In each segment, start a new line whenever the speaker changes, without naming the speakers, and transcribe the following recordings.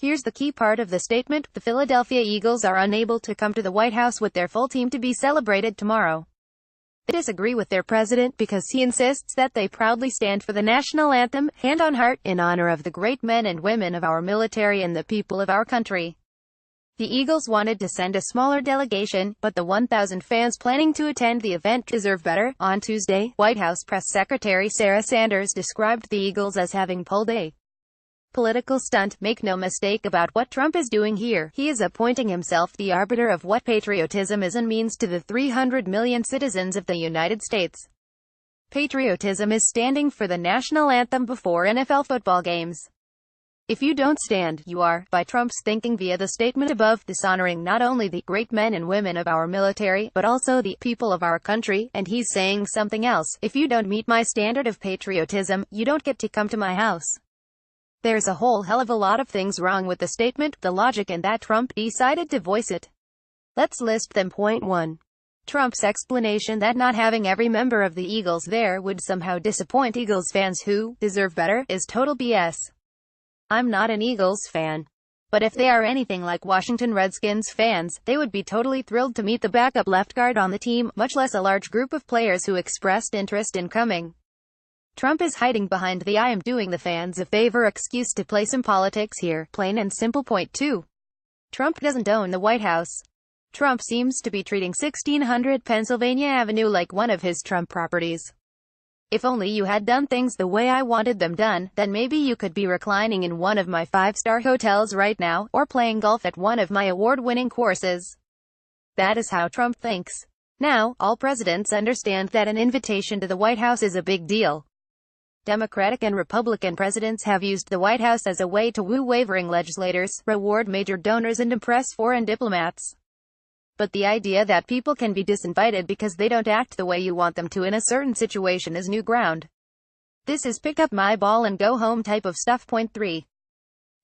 Here's the key part of the statement: the Philadelphia Eagles are unable to come to the White House with their full team to be celebrated tomorrow. They disagree with their president because he insists that they proudly stand for the national anthem, hand on heart, in honor of the great men and women of our military and the people of our country. The Eagles wanted to send a smaller delegation, but the 1,000 fans planning to attend the event deserve better. On Tuesday, White House Press Secretary Sarah Sanders described the Eagles as having pulled a political stunt. Make no mistake about what Trump is doing here. He is appointing himself the arbiter of what patriotism is and means to the 300 million citizens of the United States. Patriotism is standing for the national anthem before NFL football games. If you don't stand, you are, by Trump's thinking via the statement above, dishonoring not only the great men and women of our military, but also the people of our country, and he's saying something else: if you don't meet my standard of patriotism, you don't get to come to my house. There's a whole hell of a lot of things wrong with the statement, the logic, and that Trump decided to voice it. Let's list them. Point 1. Trump's explanation that not having every member of the Eagles there would somehow disappoint Eagles fans who deserve better is total BS. I'm not an Eagles fan. But if they are anything like Washington Redskins fans, they would be totally thrilled to meet the backup left guard on the team, much less a large group of players who expressed interest in coming. Trump is hiding behind the "I am doing the fans a favor" excuse to play some politics here. Plain and simple. Point 2. Trump doesn't own the White House. Trump seems to be treating 1600 Pennsylvania Avenue like one of his Trump properties. If only you had done things the way I wanted them done, then maybe you could be reclining in one of my 5-star hotels right now, or playing golf at one of my award-winning courses. That is how Trump thinks. Now, all presidents understand that an invitation to the White House is a big deal. Democratic and Republican presidents have used the White House as a way to woo wavering legislators, reward major donors, and impress foreign diplomats. But the idea that people can be disinvited because they don't act the way you want them to in a certain situation is new ground. This is pick up my ball and go home type of stuff. Point 3.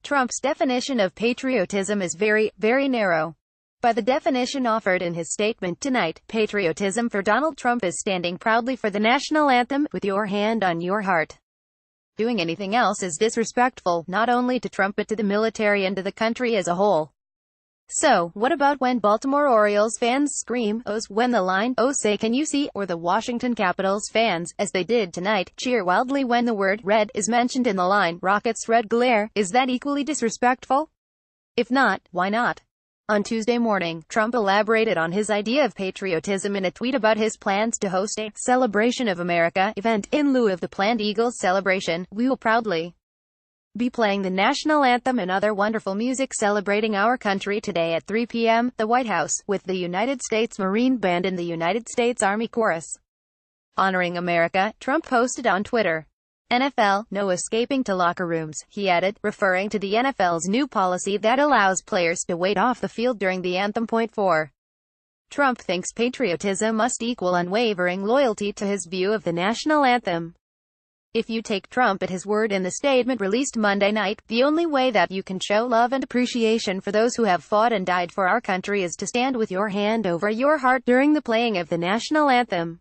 Trump's definition of patriotism is very, very narrow. By the definition offered in his statement tonight, patriotism for Donald Trump is standing proudly for the national anthem, with your hand on your heart. Doing anything else is disrespectful, not only to Trump but to the military and to the country as a whole. So, what about when Baltimore Orioles fans scream "Ohs" when the line "Oh say can you see," or the Washington Capitals fans, as they did tonight, cheer wildly when the word "red" is mentioned in the line "Rockets red glare"? Is that equally disrespectful? If not, why not? On Tuesday morning, Trump elaborated on his idea of patriotism in a tweet about his plans to host a Celebration of America event in lieu of the planned Eagles celebration. "We will proudly be playing the national anthem and other wonderful music celebrating our country today at 3 p.m. the White House, with the United States Marine Band and the United States Army Chorus. Honoring America," Trump posted on Twitter. NFL, no escaping to locker rooms, he added, referring to the NFL's new policy that allows players to wait off the field during the anthem. Point 4. Trump thinks patriotism must equal unwavering loyalty to his view of the national anthem. If you take Trump at his word in the statement released Monday night, the only way that you can show love and appreciation for those who have fought and died for our country is to stand with your hand over your heart during the playing of the national anthem.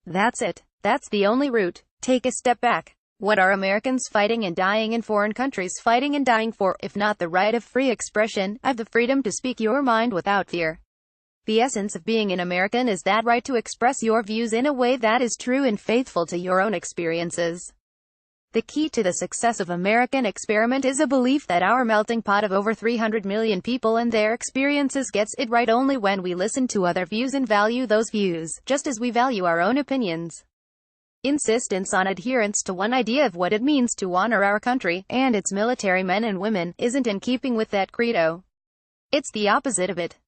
That's it. That's the only route. Take a step back. What are Americans fighting and dying in foreign countries fighting and dying for, if not the right of free expression, of the freedom to speak your mind without fear? The essence of being an American is that right to express your views in a way that is true and faithful to your own experiences. The key to the success of American experiment is a belief that our melting pot of over 300 million people and their experiences gets it right only when we listen to other views and value those views, just as we value our own opinions. Insistence on adherence to one idea of what it means to honor our country, and its military men and women, isn't in keeping with that credo. It's the opposite of it.